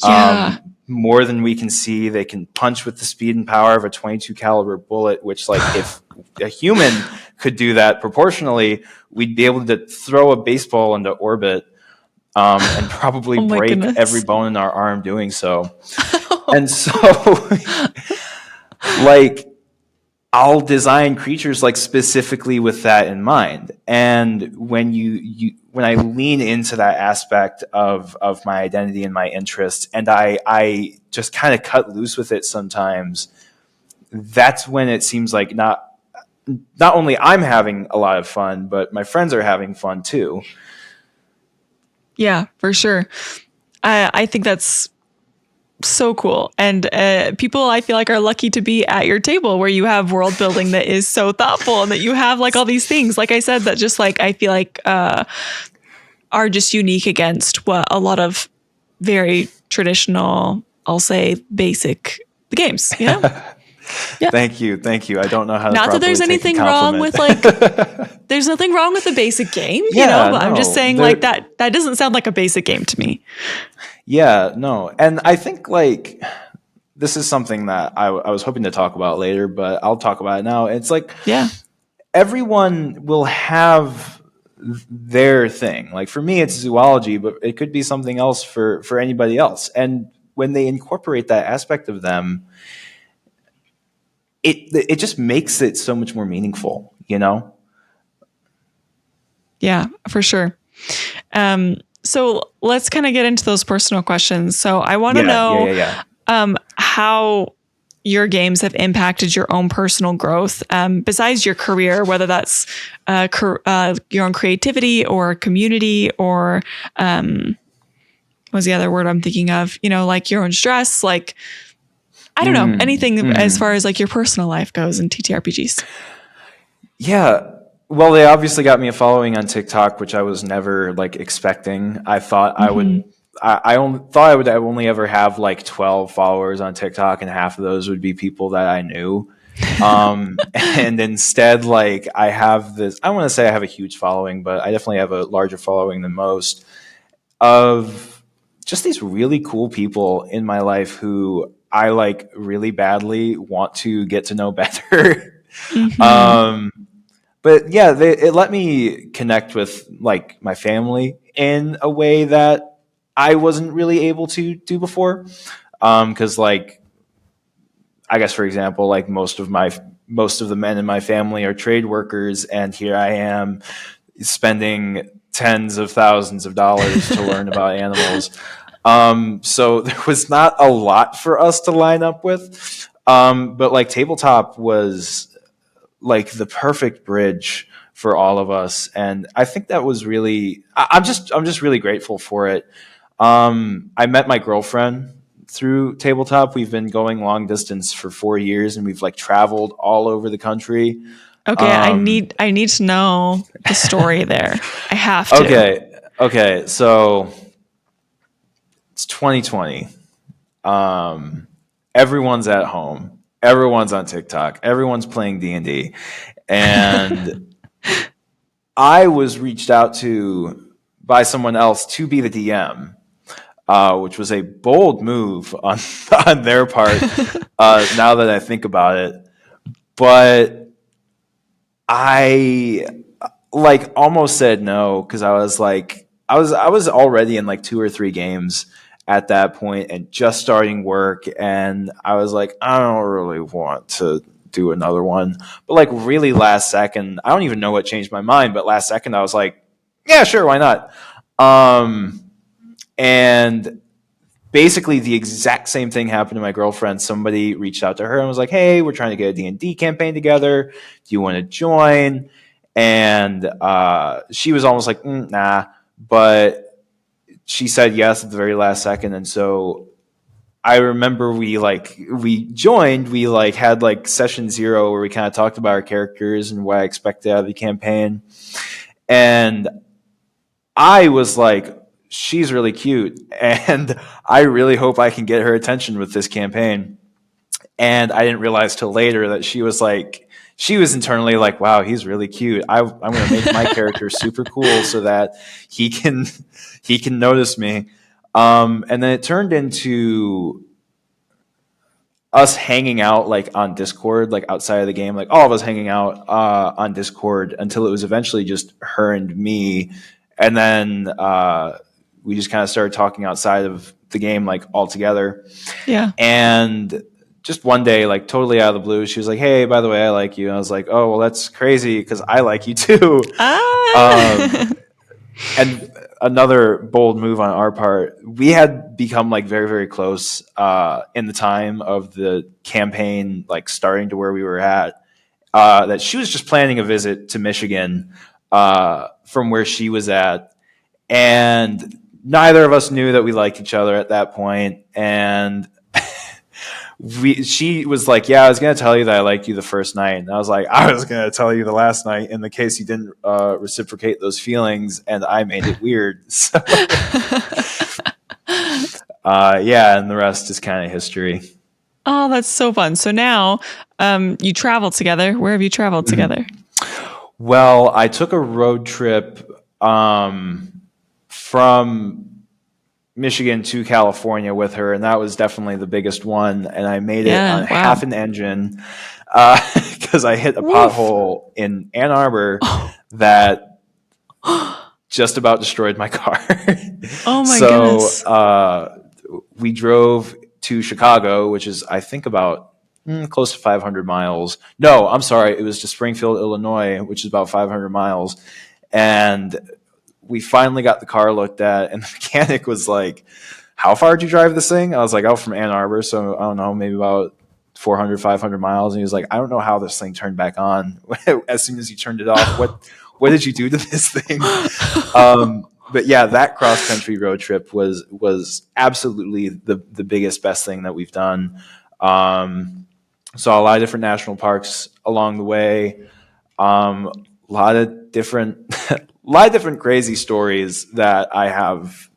Yeah. More than we can see. They can punch with the speed and power of a 22 caliber bullet, which like if a human could do that proportionally, we'd be able to throw a baseball into orbit and probably break every bone in our arm doing so. And so like I'll design creatures like specifically with that in mind. And when when I lean into that aspect of my identity and my interests, and I just kind of cut loose with it sometimes, that's when it seems like not only I'm having a lot of fun, but my friends are having fun too. Yeah, for sure. I think that's so cool. And people, I feel like, are lucky to be at your table where you have world building that is so thoughtful and that you have like all these things, like I said, that just like, I feel like are just unique against what a lot of very traditional, I'll say basic games, Yeah. Thank you. I don't know how to not that there's anything wrong with like, there's nothing wrrong with a basic game, but I'm just saying like that doesn't sound like a basic game to me. Yeah, no. And I think like this is something that I was hoping to talk about later, but I'll talk about it now. It's like, yeah, everyone will have their thing. Like for me, it's zoology, but it could be something else for anybody else. And when they incorporate that aspect of them, it just makes it so much more meaningful, you know? Yeah, for sure. So let's kind of get into those personal questions. So I want to know how your games have impacted your own personal growth, besides your career, whether that's your own creativity or community or what's the other word I'm thinking of? You know, like your own stress, like I don't know, anything as far as like your personal life goes in TTRPGs. Yeah. Well, they obviously got me a following on TikTok, which I was never like expecting. I thought I would. I only thought I would only ever have like 12 followers on TikTok, and half of those would be people that I knew. And instead, like I have this. I want to say I have a huge following, but I definitely have a larger following than most of just these really cool people in my life who I like really badly want to get to know better. But yeah, it let me connect with like my family in a way that I wasn't really able to do before. Because like I guess for example, like most of the men in my family are trade workers, and here I am spending tens of thousands of dollars to learn about animals. So there was not a lot for us to line up with. But like tabletop was like the perfect bridge for all of us, and I think that was really I'm just really grateful for it. I met my girlfriend through tabletop. We've been going long distance for 4 years, and we've like traveled all over the country. Okay, I need to know the story there. I have to. Okay, so it's 2020. Everyone's at home. Everyone's on TikTok. Everyone's playing D&D. And I was reached out to by someone else to be the DM, which was a bold move on their part, now that I think about it. But I like almost said no because I was like I was already in like 2 or 3 games at that point and just starting work, and I was like I don't really want to do another one. But like really last second, I don't even know what changed my mind, but last second I was like, yeah, sure, why not? And basically the exact same thing happened to my girlfriend. Somebody reached out to her and was like, hey, we're trying to get a D&D campaign together. Do you want to join? And she was almost like, nah. But she said yes at the very last second. And so I remember we joined. We like had like session 0 where we kind of talked about our characters and what I expected out of the campaign. And I was like, she's really cute, and I really hope I can get her attention with this campaign. And I didn't realize till later that she was internally like, wow, he's really cute. I'm going to make my character super cool so that he can notice me. And then it turned into us hanging out like on Discord, like outside of the game, like all of us hanging out on Discord until it was eventually just her and me. And then we just kind of started talking outside of the game, like all together. Yeah. And just one day, like totally out of the blue, she was like, hey, by the way, I like you. And I was like, oh, well, that's crazy because I like you too. And another bold move on our part, we had become like very, very close in the time of the campaign, like starting to where we were at, that she was just planning a visit to Michigan from where she was at. And neither of us knew that we liked each other at that point. And she was like, yeah, I was going to tell you that I liked you the first night. And I was like, I was going to tell you the last night in the case you didn't reciprocate those feelings. And I made it weird. So, yeah. And the rest is kind of history. Oh, that's so fun. So now you travel together. Where have you traveled together? Well, I took a road trip from Michigan to California with her, and that was definitely the biggest one. And I made it on half an engine because I hit a pothole in Ann Arbor that just about destroyed my car. Oh my So goodness. we drove to Chicago, which is, I think, about close to 500 miles. No, I'm sorry. It was to Springfield, Illinois, which is about 500 miles. And we finally got the car looked at, and the mechanic was like, how far did you drive this thing? I was like, oh, from Ann Arbor. So I don't know, maybe about 400, 500 miles. And he was like, I don't know how this thing turned back on as soon as you turned it off. What did you do to this thing? But yeah, that cross country road trip was absolutely the biggest, best thing that we've done. Saw a lot of different national parks along the way. A lot of different, a lot of different crazy stories that I have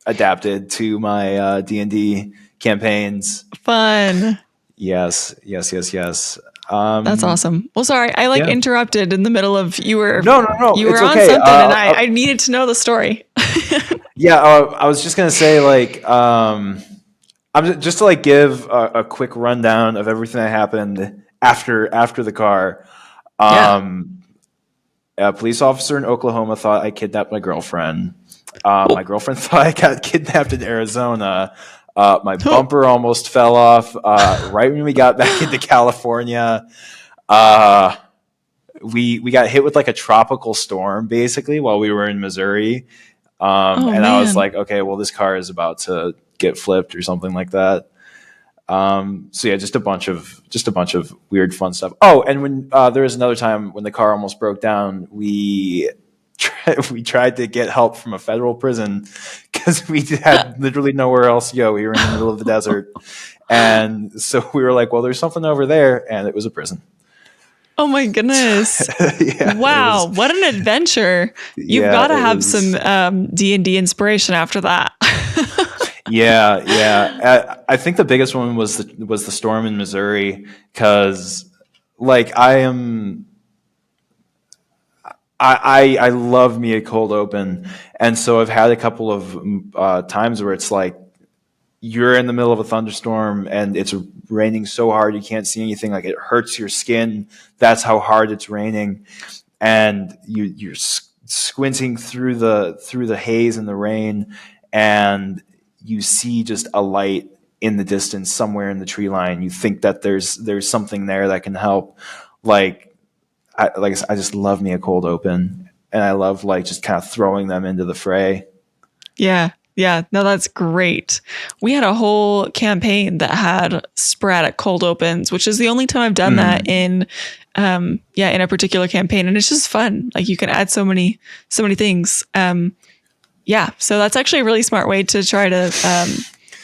adapted to my D&D campaigns. Fun. Yes, yes, yes, yes. That's awesome. Well, sorry, I Yeah. interrupted in the middle of you were No, you it's were on okay. something, and I needed to know the story. Yeah, I was just gonna say, like, just to like give a quick rundown of everything that happened after the car. Yeah. A police officer in Oklahoma thought I kidnapped my girlfriend. Oh. My girlfriend thought I got kidnapped in Arizona. My bumper almost fell off right when we got back into California. We got hit with like a tropical storm basically while we were in Missouri. Oh And I was man. like, okay, well, this car is about to get flipped or something like that. So yeah, just a bunch of weird fun stuff. Oh, and when there was another time when the car almost broke down, we tried to get help from a federal prison because we had literally nowhere else to go. We were in the middle of the desert, and so we were like, well, there's something over there, and it was a prison. Oh my goodness. Yeah, it Wow, was. what an adventure. You've Yeah, got to it have was. some D&D inspiration after that. Yeah, yeah. I think the biggest one was the storm in Missouri because, like, I love me a cold open, and so I've had a couple of times where it's like you're in the middle of a thunderstorm and it's raining so hard you can't see anything, like it hurts your skin. That's how hard it's raining, and you're squinting through the haze and the rain, and you see just a light in the distance somewhere in the tree line. You think that there's something there that can help. I just love me a cold open, and I love like just kind of throwing them into the fray. Yeah. Yeah. No, that's great. We had a whole campaign that had sporadic cold opens, which is the only time I've done that in in a particular campaign. And it's just fun. Like you can add so many things. Yeah. So that's actually a really smart way to try to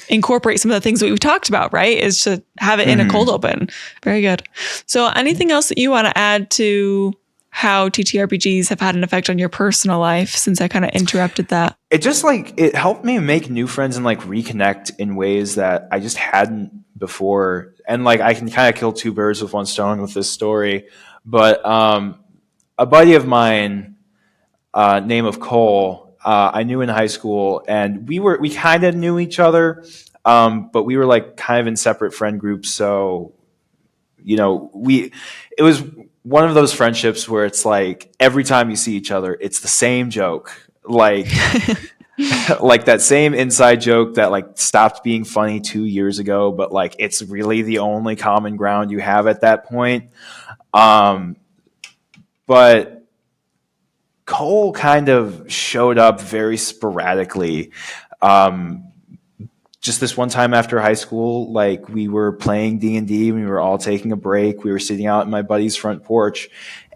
incorporate some of the things that we've talked about, right? Is to have it in a cold open. Very good. So anything else that you want to add to how TTRPGs have had an effect on your personal life, since I kind of interrupted that? It just like it helped me make new friends and like reconnect in ways that I just hadn't before. And like I can kind of kill two birds with one stone with this story. But a buddy of mine, name of Cole, I knew in high school, and we kind of knew each other, but we were like kind of in separate friend groups. So it was one of those friendships where it's like every time you see each other, it's the same joke, like like that same inside joke that like stopped being funny 2 years ago, but like it's really the only common ground you have at that point. But Cole kind of showed up very sporadically. Just this one time after high school, like we were playing D&D, we were all taking a break. We were sitting out in my buddy's front porch,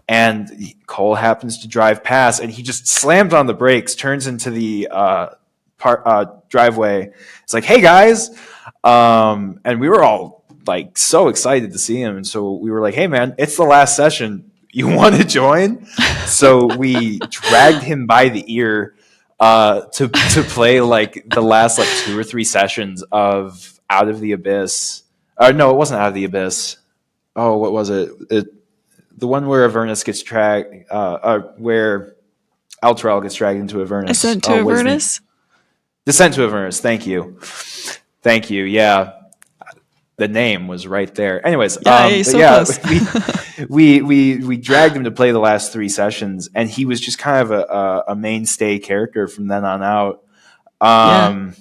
and Cole happens to drive past, and he just slams on the brakes, turns into the driveway. It's like, hey guys. And we were all like so excited to see him. And so we were like, hey man, it's the last session. You want to join? So we dragged him by the ear to play like the last like 2 or 3 sessions of Out of the Abyss. No, it wasn't Out of the Abyss. Oh, what was it? The one where Avernus gets dragged, where Elturel gets dragged into Avernus. Ascent to Avernus? Descent to Avernus. Thank you. Yeah. the name was right there. Anyways, Yeah, but so yeah, close. we dragged him to play the last 3 sessions, and he was just kind of a mainstay character from then on out. Yeah.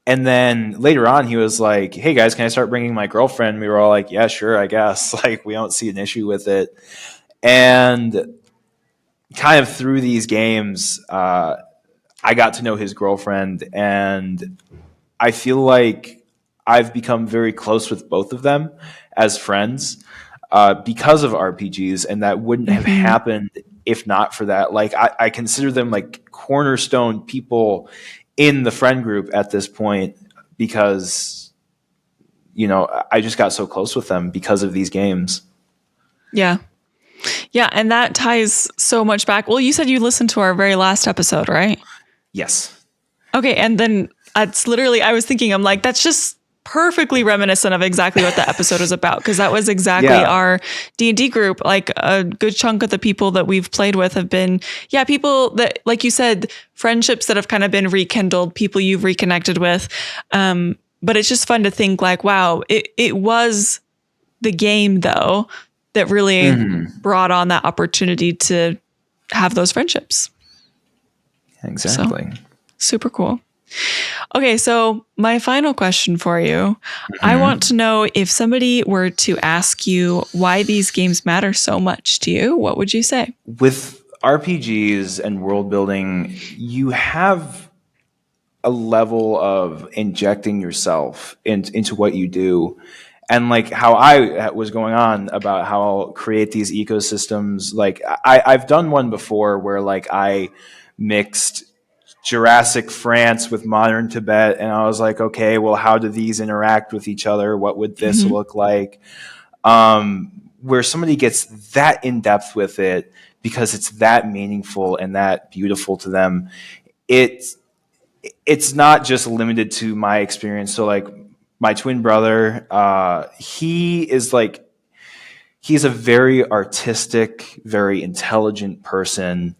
And then later on, he was like, "Hey guys, can I start bringing my girlfriend?" We were all like, "Yeah, sure, I guess." Like, we don't see an issue with it. And kind of through these games, I got to know his girlfriend, and I feel like I've become very close with both of them as friends because of RPGs, and that wouldn't have Mm-hmm. happened if not for that. Like, I consider them like cornerstone people in the friend group at this point because, I just got so close with them because of these games. Yeah. Yeah. And that ties so much back. Well, you said you listened to our very last episode, right? Yes. Okay. And then it's literally, I was thinking, I'm like, that's just perfectly reminiscent of exactly what the episode was about. Because that was exactly Yeah. our D&D group. Like a good chunk of the people that we've played with have been, people that, like you said, friendships that have kind of been rekindled, people you've reconnected with. But it's just fun to think like, wow, it was the game though that really brought on that opportunity to have those friendships. Exactly. So, super cool. Okay, so my final question for you. I want to know, if somebody were to ask you why these games matter so much to you, what would you say? With RPGs and world building, you have a level of injecting yourself into what you do. And like how I was going on about how I'll create these ecosystems, like I've done one before where like I mixed Jurassic France with modern Tibet, and I was like, okay, well, how do these interact with each other? What would this Mm-hmm. look like? Where somebody gets that in depth with it because it's that meaningful and that beautiful to them. It's not just limited to my experience. So like my twin brother, he's a very artistic, very intelligent person,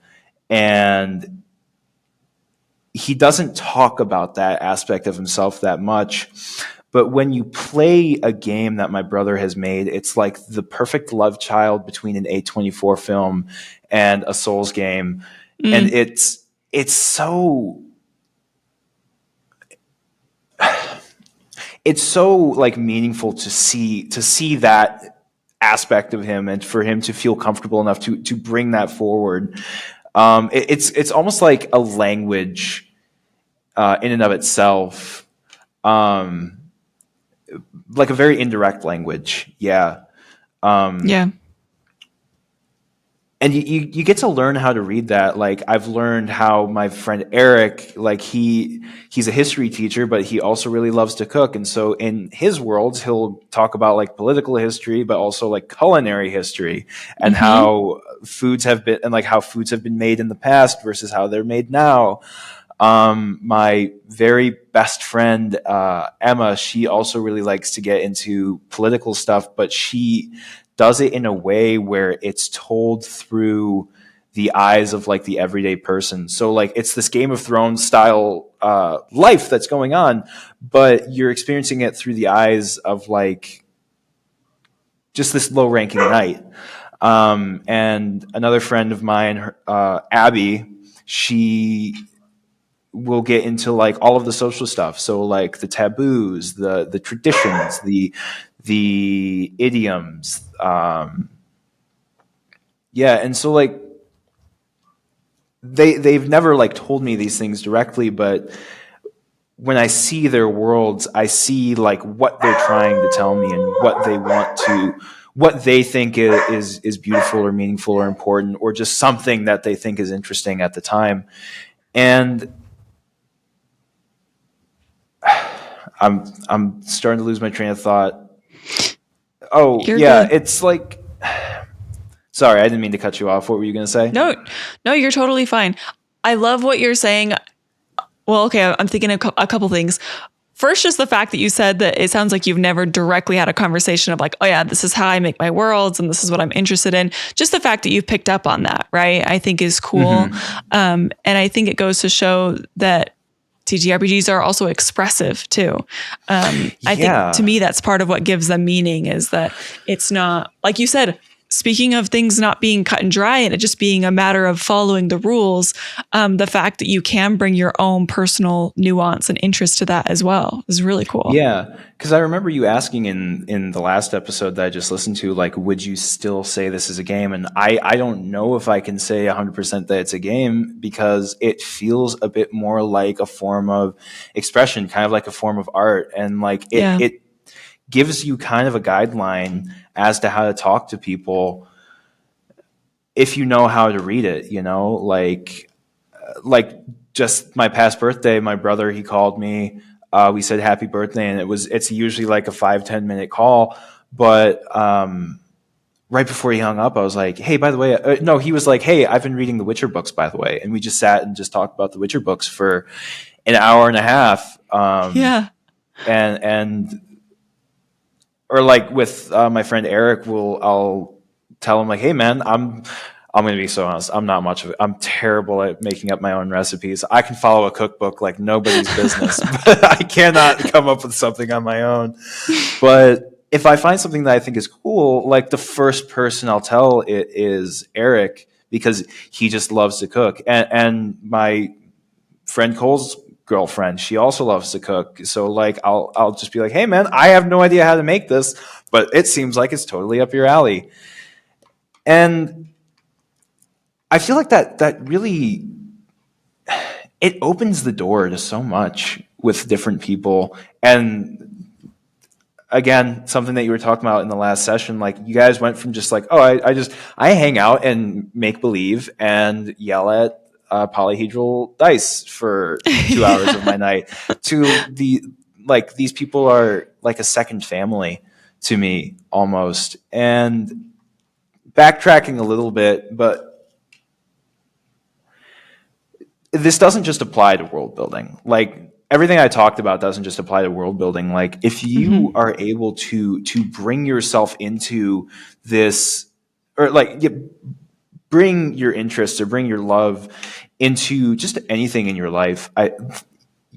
and he doesn't talk about that aspect of himself that much. But when you play a game that my brother has made, it's like the perfect love child between an A24 film and a Souls game. And Mm, it's so like meaningful to see that aspect of him, and for him to feel comfortable enough to bring that forward. It's almost like a language in and of itself, um, like a very indirect language. Yeah. yeah. And you get to learn how to read that. Like, I've learned how my friend Eric, like he's a history teacher, but he also really loves to cook. And so in his worlds, he'll talk about like political history, but also like culinary history, and Mm-hmm. how foods have been, and like how foods have been made in the past versus how they're made now. My very best friend, Emma, she also really likes to get into political stuff, but she does it in a way where it's told through the eyes of like the everyday person. So like it's this Game of Thrones style life that's going on, but you're experiencing it through the eyes of like just this low ranking knight. And another friend of mine, Abby, she will get into like all of the social stuff. So like the taboos, the traditions, the idioms. Yeah, and so like they've never like told me these things directly, but when I see their worlds, I see like what they're trying to tell me and what they think is beautiful or meaningful or important, or just something that they think is interesting at the time. And I'm starting to lose my train of thought. Oh, You're yeah, good. it's like, sorry, I didn't mean to cut you off. What were you going to say? No, no, you're totally fine. I love what you're saying. Well, okay, I'm thinking of a couple things. First, just the fact that you said that it sounds like you've never directly had a conversation of like, oh yeah, this is how I make my worlds and this is what I'm interested in. Just the fact that you've picked up on that, right? I think is cool. Mm-hmm. And I think it goes to show that TTRPGs are also expressive too. I think to me, that's part of what gives them meaning, is that it's not, like you said, speaking of things not being cut and dry and it just being a matter of following the rules, the fact that you can bring your own personal nuance and interest to that as well is really cool. Yeah, because I remember you asking in the last episode that I just listened to, like, would you still say this is a game? And I don't know if I can say 100% that it's a game, because it feels a bit more like a form of expression, kind of like a form of art. And like it gives you kind of a guideline as to how to talk to people if you know how to read it, like just my past birthday, my brother, he called me, we said happy birthday, and it's usually like a 5-10 minute call, but right before he hung up, I was like, hey, by the way, no, he was like, hey, I've been reading the Witcher books, by the way. And we just sat and just talked about the Witcher books for an hour and a half. And or like with my friend Eric, I'll tell him like, hey man, I'm going to be so honest. I'm not much of it. I'm terrible at making up my own recipes. I can follow a cookbook like nobody's business, but I cannot come up with something on my own. But if I find something that I think is cool, like the first person I'll tell it is Eric, because he just loves to cook. And my friend Cole's girlfriend, she also loves to cook. So like I'll just be like, hey man, I have no idea how to make this, but it seems like it's totally up your alley. And I feel like that really, it opens the door to so much with different people. And again, something that you were talking about in the last session, like you guys went from just like, oh, I hang out and make believe and yell at polyhedral dice for 2 hours of my night, to these people are like a second family to me almost. And backtracking a little bit, but this doesn't just apply to world building. Like everything I talked about doesn't just apply to world building. Like if you are able to bring yourself into this, or like bring your interests or bring your love into just anything in your life,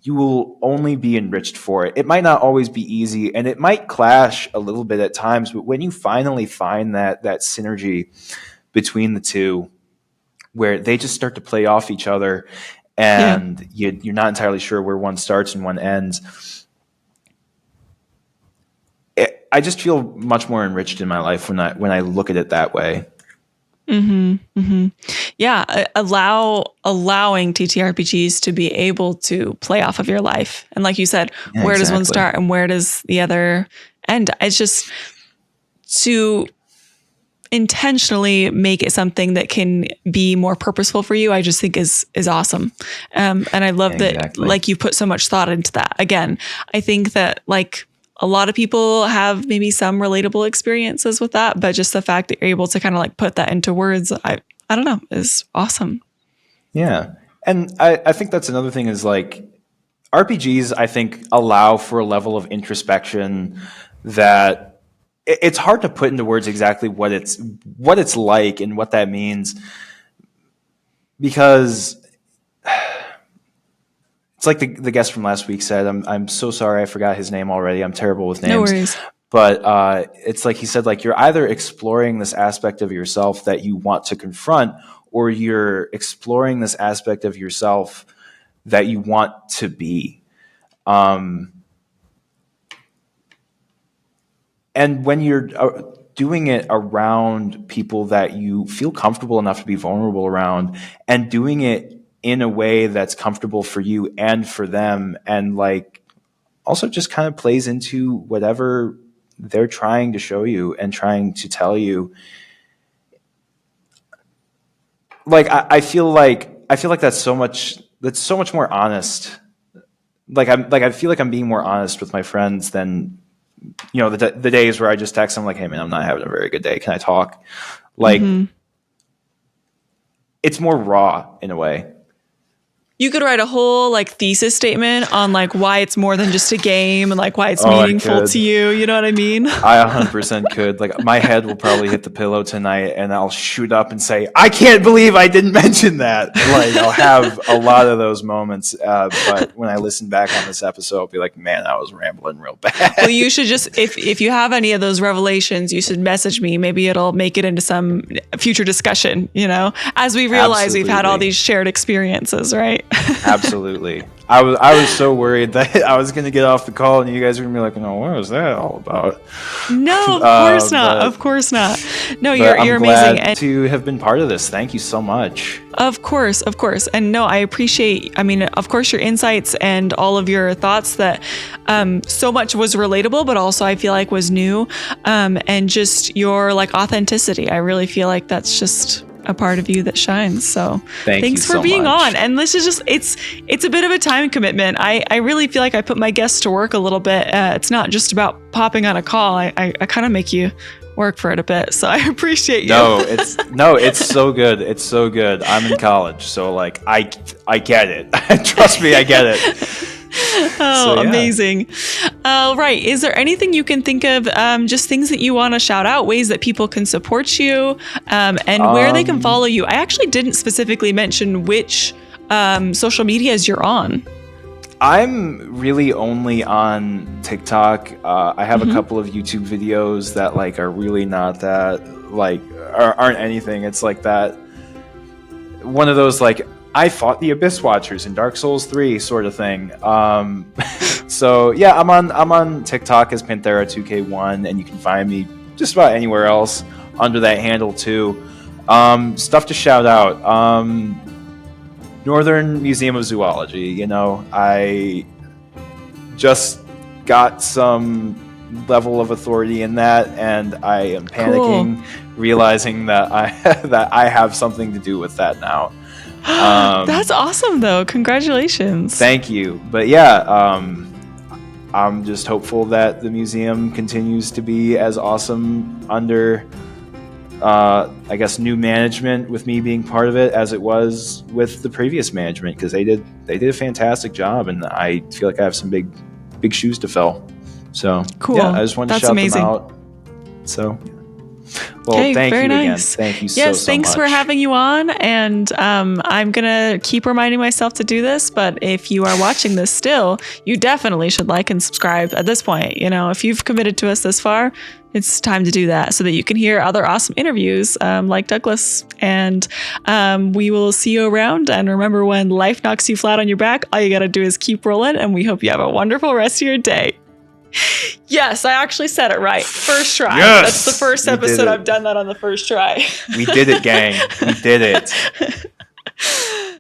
you will only be enriched for it. It might not always be easy, and it might clash a little bit at times, but when you finally find that synergy between the two, where they just start to play off each other, and you're not entirely sure where one starts and one ends. I just feel much more enriched in my life when I look at it that way. Yeah, allowing TTRPGs to be able to play off of your life, and like you said, where does one start and where does the other end? It's just to intentionally make it something that can be more purposeful for you, I just think is awesome. And I love that, like, you put so much thought into that. Again, I think that like a lot of people have maybe some relatable experiences with that, but just the fact that you're able to kind of like put that into words, I don't know, is awesome. Yeah. And I think that's another thing is like RPGs, I think, allow for a level of introspection that it's hard to put into words exactly what it's like and what that means, because it's like the guest from last week said, I'm so sorry, I forgot his name already. I'm terrible with names. No worries. But it's like he said, like you're either exploring this aspect of yourself that you want to confront, or you're exploring this aspect of yourself that you want to be. And when you're doing it around people that you feel comfortable enough to be vulnerable around, and doing it in a way that's comfortable for you and for them, and like also just kind of plays into whatever they're trying to show you and trying to tell you. Like I feel like that's so much more honest. I feel like I'm being more honest with my friends than, the days where I just text them like, hey man, I'm not having a very good day, can I talk? Like it's more raw in a way. You could write a whole like thesis statement on like why it's more than just a game and like why it's I meaningful could. to you. You know what I mean? I 100% could. Like, my head will probably hit the pillow tonight, and I'll shoot up and say, "I can't believe I didn't mention that." Like, I'll have a lot of those moments. But when I listen back on this episode, I'll be like, "Man, I was rambling real bad." Well, you should just if you have any of those revelations, you should message me. Maybe it'll make it into some future discussion. You know, as we realize we've had all Absolutely. these shared experiences, right? Absolutely. I was so worried that I was going to get off the call and you guys were going to be like, "No, what was that all about?" No, of course not. but- Of course not. No, But you're I'm amazing. glad to have been part of this. Thank you so much. Of course. And no, I appreciate, I mean, of course, your insights and all of your thoughts that so much was relatable, but also I feel like was new. And just your like authenticity. I really feel like that's just a part of you that shines. So Thanks for so being much. on. And this is just, it's a bit of a time commitment. I really feel like I put my guests to work a little bit. It's not just about popping on a call. I kind of make you work for it a bit. So I appreciate you. It's so good. It's so good. I'm in college, so like I get it. Trust me, I get it. Oh, So, yeah. amazing. Right. Is there anything you can think of, just things that you want to shout out, ways that people can support you, and where they can follow you? I actually didn't specifically mention which social medias you're on. I'm really only on TikTok. I have a couple of YouTube videos that like are really not that like aren't anything. It's like that one of those like I fought the Abyss Watchers in Dark Souls 3 sort of thing. So yeah, I'm on TikTok as Panthera2K1, and you can find me just about anywhere else under that handle too. Stuff to shout out. Northern Museum of Zoology. You know, I just got some level of authority in that, and I am panicking, realizing that I have something to do with that now. That's awesome, though. Congratulations. Thank you. But yeah, I'm just hopeful that the museum continues to be as awesome under, I guess, new management with me being part of it as it was with the previous management, because they did a fantastic job, and I feel like I have some big shoes to fill. So Cool. yeah, I just wanted to That's shout amazing. them out. So. Well, Okay, thank you very again. nice. Thank you so Yes, so thanks much. for having you on. And I'm going to keep reminding myself to do this. But if you are watching this still, you definitely should like and subscribe at this point. You know, if you've committed to us this far, it's time to do that so that you can hear other awesome interviews like Douglas. And we will see you around. And remember, when life knocks you flat on your back, all you got to do is keep rolling. And we hope you have a wonderful rest of your day. Yes, I actually said it right. First try. Yes, that's the first you did episode it. I've done that on the first try. We did it, gang. We did it.